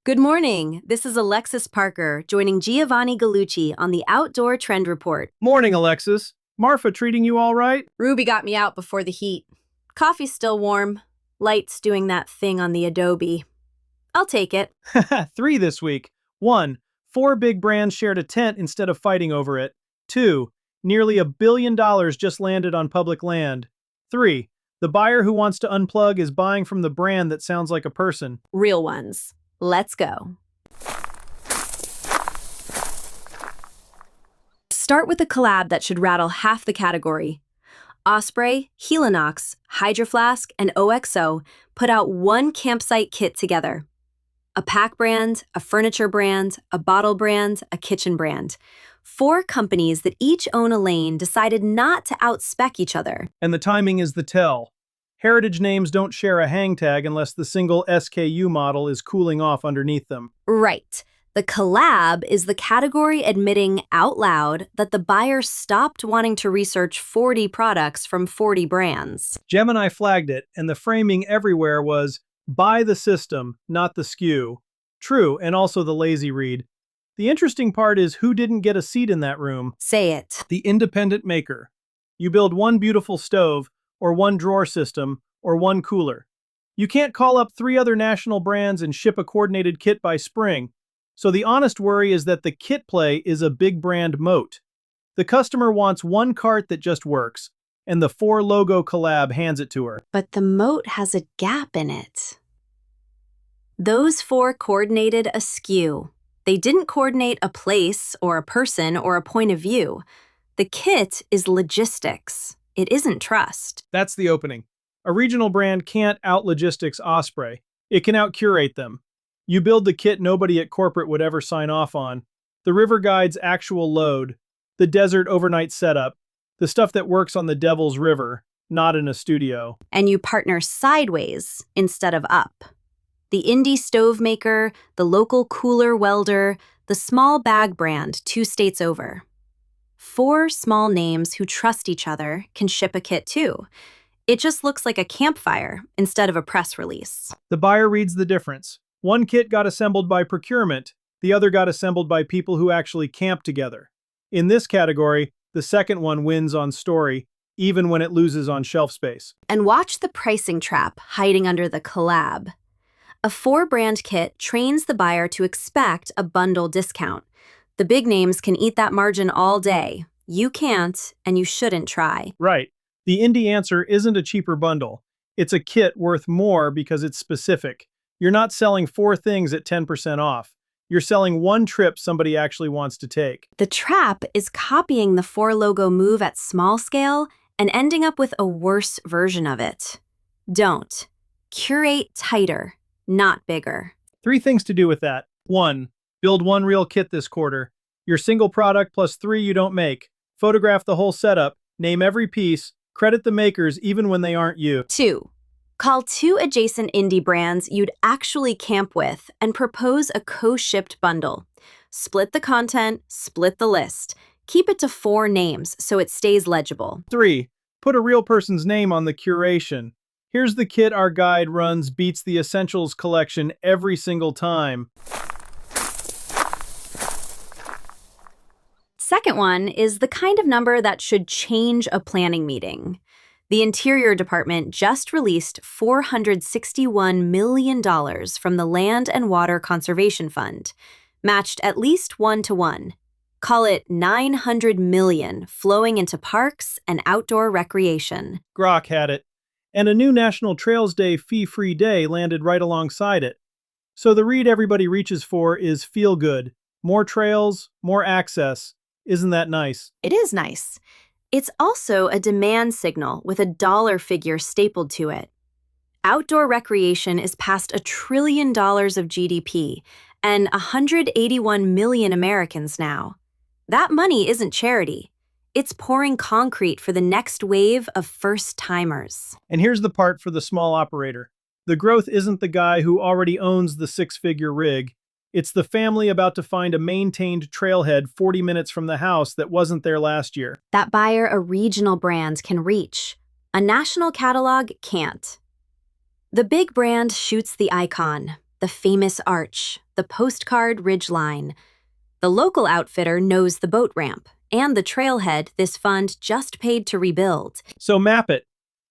Good morning. This is Alexis Parker joining Giovanni Gallucci on the Outdoor Trend Report. Morning, Alexis. Marfa treating you all right? Ruby got me out before the heat. Coffee's still warm. Light's doing that thing on the adobe. I'll take it. 3 this week. 1. 4 big brands shared a tent instead of fighting over it. 2. Nearly $1 billion just landed on public land. 3. The buyer who wants to unplug is buying from the brand that sounds like a person. Real ones. Let's go. Start with a collab that should rattle half the category. Osprey, Helinox, Hydro Flask, and OXO put out one campsite kit together. A pack brand, a furniture brand, a bottle brand, a kitchen brand. 4 companies that each own a lane decided not to outspec each other. And the timing is the tell. Heritage names don't share a hang tag unless the single SKU model is cooling off underneath them. Right. The collab is the category admitting out loud that the buyer stopped wanting to research 40 products from 40 brands. Gemini flagged it, and the framing everywhere was, buy the system, not the SKU. True, and also the lazy read. The interesting part is who didn't get a seat in that room. Say it. The independent maker. You build one beautiful stove, or one drawer system, or one cooler. You can't call up 3 other national brands and ship a coordinated kit by spring. So the honest worry is that the kit play is a big brand moat. The customer wants one cart that just works, and the 4 logo collab hands it to her. But the moat has a gap in it. Those 4 coordinated a SKU. They didn't coordinate a place or a person or a point of view. The kit is logistics. It isn't trust. That's the opening. A regional brand can't out-logistics Osprey. It can out-curate them. You build the kit nobody at corporate would ever sign off on. The river guide's actual load, the desert overnight setup, the stuff that works on the Devil's River, not in a studio. And you partner sideways instead of up. The indie stove maker, the local cooler welder, the small bag brand 2 states over. 4 small names who trust each other can ship a kit too. It just looks like a campfire instead of a press release. The buyer reads the difference. One kit got assembled by procurement, the other got assembled by people who actually camp together. In this category, the second one wins on story, even when it loses on shelf space. And watch the pricing trap hiding under the collab. A 4-brand kit trains the buyer to expect a bundle discount. The big names can eat that margin all day. You can't, and you shouldn't try. Right. The indie answer isn't a cheaper bundle. It's a kit worth more because it's specific. You're not selling 4 things at 10% off. You're selling one trip somebody actually wants to take. The trap is copying the 4 logo move at small scale and ending up with a worse version of it. Don't. Curate tighter, not bigger. 3 things to do with that. 1. Build one real kit this quarter. Your single product plus 3 you don't make. Photograph the whole setup, name every piece, credit the makers even when they aren't you. 2. Call 2 adjacent indie brands you'd actually camp with and propose a co-shipped bundle. Split the content, split the list. Keep it to 4 names so it stays legible. 3. Put a real person's name on the curation. Here's the kit our guide runs beats the Essentials collection every single time. Second one is the kind of number that should change a planning meeting. The Interior Department just released $461 million from the Land and Water Conservation Fund, matched at least 1-to-1. Call it $900 million flowing into parks and outdoor recreation. Grok had it. And a new National Trails Day fee-free day landed right alongside it. So the read everybody reaches for is feel good. More trails, more access. Isn't that nice? It is nice. It's also a demand signal with a dollar figure stapled to it. Outdoor recreation is past $1 trillion of GDP and 181 million Americans now. That money isn't charity. It's pouring concrete for the next wave of first-timers. And here's the part for the small operator. The growth isn't the guy who already owns the 6-figure rig. It's the family about to find a maintained trailhead 40 minutes from the house that wasn't there last year. That buyer a regional brand can reach. A national catalog can't. The big brand shoots the icon. the famous arch, the postcard ridgeline. The local outfitter knows the boat ramp and the trailhead this fund just paid to rebuild. So map it.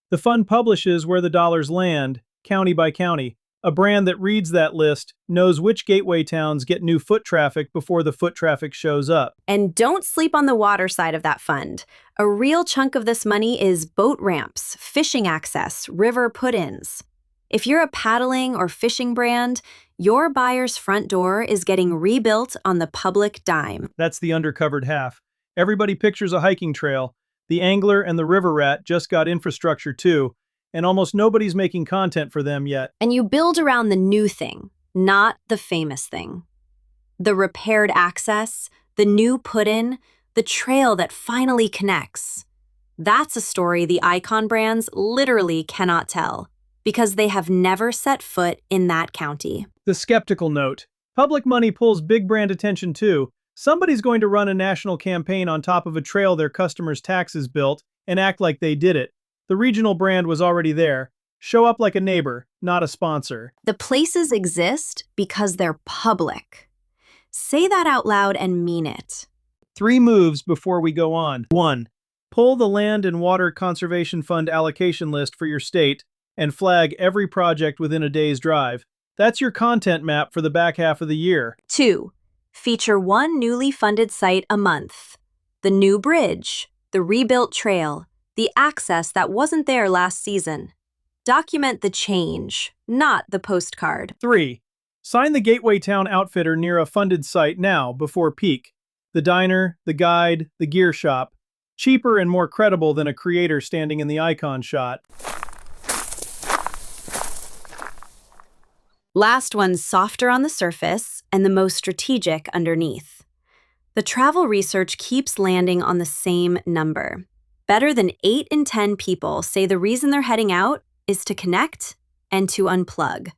The fund publishes where the dollars land, county by county. A brand that reads that list knows which gateway towns get new foot traffic before the foot traffic shows up. And don't sleep on the water side of that fund. A real chunk of this money is boat ramps, fishing access, river put-ins. If you're a paddling or fishing brand, your buyer's front door is getting rebuilt on the public dime. That's the undercovered half. Everybody pictures a hiking trail. The angler and the river rat just got infrastructure too, and almost nobody's making content for them yet. And you build around the new thing, not the famous thing. The repaired access, the new put-in, the trail that finally connects. That's a story the icon brands literally cannot tell, because they have never set foot in that county. The skeptical note. Public money pulls big brand attention too. Somebody's going to run a national campaign on top of a trail their customers' taxes built and act like they did it. The regional brand was already there. Show up like a neighbor, not a sponsor. The places exist because they're public. Say that out loud and mean it. 3 moves before we go on. 1. Pull the Land and Water Conservation Fund allocation list for your state and flag every project within a day's drive. That's your content map for the back half of the year. 2. Feature one newly funded site a month. The new bridge, the rebuilt trail, the access that wasn't there last season. Document the change, not the postcard. 3. Sign the Gateway Town outfitter near a funded site now before peak. The diner, the guide, the gear shop. Cheaper and more credible than a creator standing in the icon shot. Last one's softer on the surface and the most strategic underneath. The travel research keeps landing on the same number. Better than 8 in 10 people say the reason they're heading out is to connect and to unplug,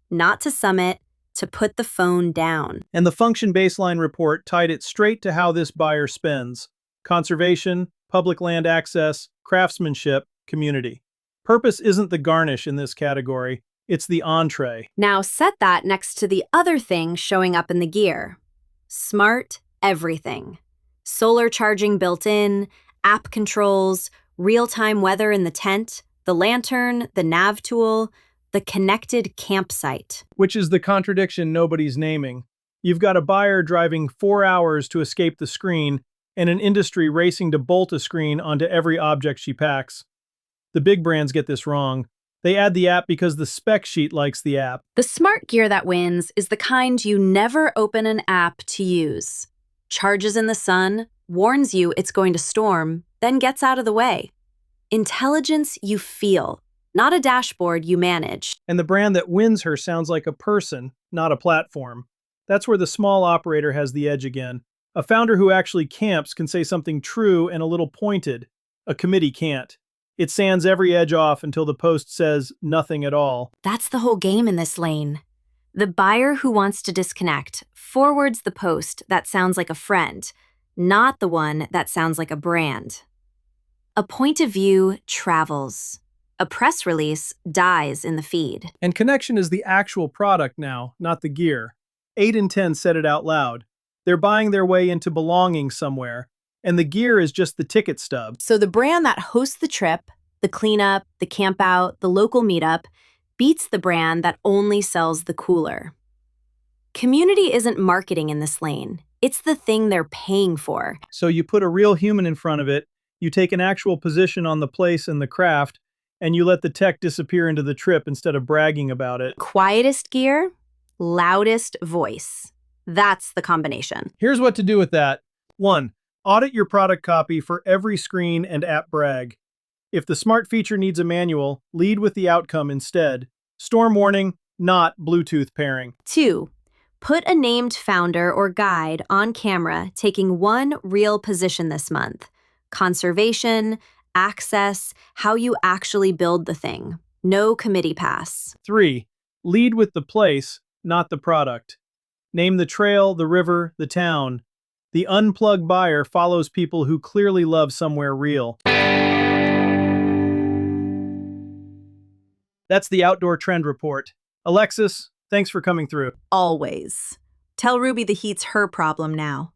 not to summit, to put the phone down. And the function baseline report tied it straight to how this buyer spends. Conservation, public land access, craftsmanship, community. Purpose isn't the garnish in this category, it's the entree. Now set that next to the other thing showing up in the gear. Smart everything. Solar charging built in, app controls, real-time weather in the tent, the lantern, the nav tool, the connected campsite. Which is the contradiction nobody's naming. You've got a buyer driving 4 hours to escape the screen and an industry racing to bolt a screen onto every object she packs. The big brands get this wrong. They add the app because the spec sheet likes the app. The smart gear that wins is the kind you never open an app to use. Charges in the sun, warns you it's going to storm, then gets out of the way. Intelligence you feel, not a dashboard you manage. And the brand that wins her sounds like a person, not a platform. That's where the small operator has the edge again. A founder who actually camps can say something true and a little pointed. A committee can't. It sands every edge off until the post says nothing at all. That's the whole game in this lane. The buyer who wants to disconnect forwards the post that sounds like a friend, not the one that sounds like a brand. A point of view travels. A press release dies in the feed. And connection is the actual product now, not the gear. 8 in 10 said it out loud. They're buying their way into belonging somewhere, and the gear is just the ticket stub. So the brand that hosts the trip, the cleanup, the camp out, the local meetup, beats the brand that only sells the cooler. Community isn't marketing in this lane. It's the thing they're paying for. So you put a real human in front of it, you take an actual position on the place and the craft, and you let the tech disappear into the trip instead of bragging about it. Quietest gear, loudest voice. That's the combination. Here's what to do with that. 1. Audit your product copy for every screen and app brag. If the smart feature needs a manual, lead with the outcome instead. Storm warning, not Bluetooth pairing. 2. Put a named founder or guide on camera taking one real position this month. Conservation, access, how you actually build the thing. No committee pass. 3. Lead with the place, not the product. Name the trail, the river, the town. The unplugged buyer follows people who clearly love somewhere real. That's the Outdoor Trend Report. Alexis, Thanks for coming through. Always. Tell Ruby the heat's her problem now.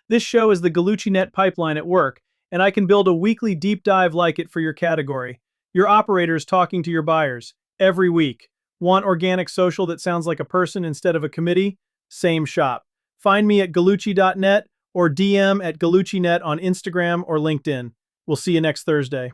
This show is the Gallucci Net pipeline at work, and I can build a weekly deep dive like it for your category. Your operators talking to your buyers every week. Want organic social that sounds like a person instead of a committee? Same shop. Find me at gallucci.net or DM at galluccinet on Instagram or LinkedIn. We'll see you next Thursday.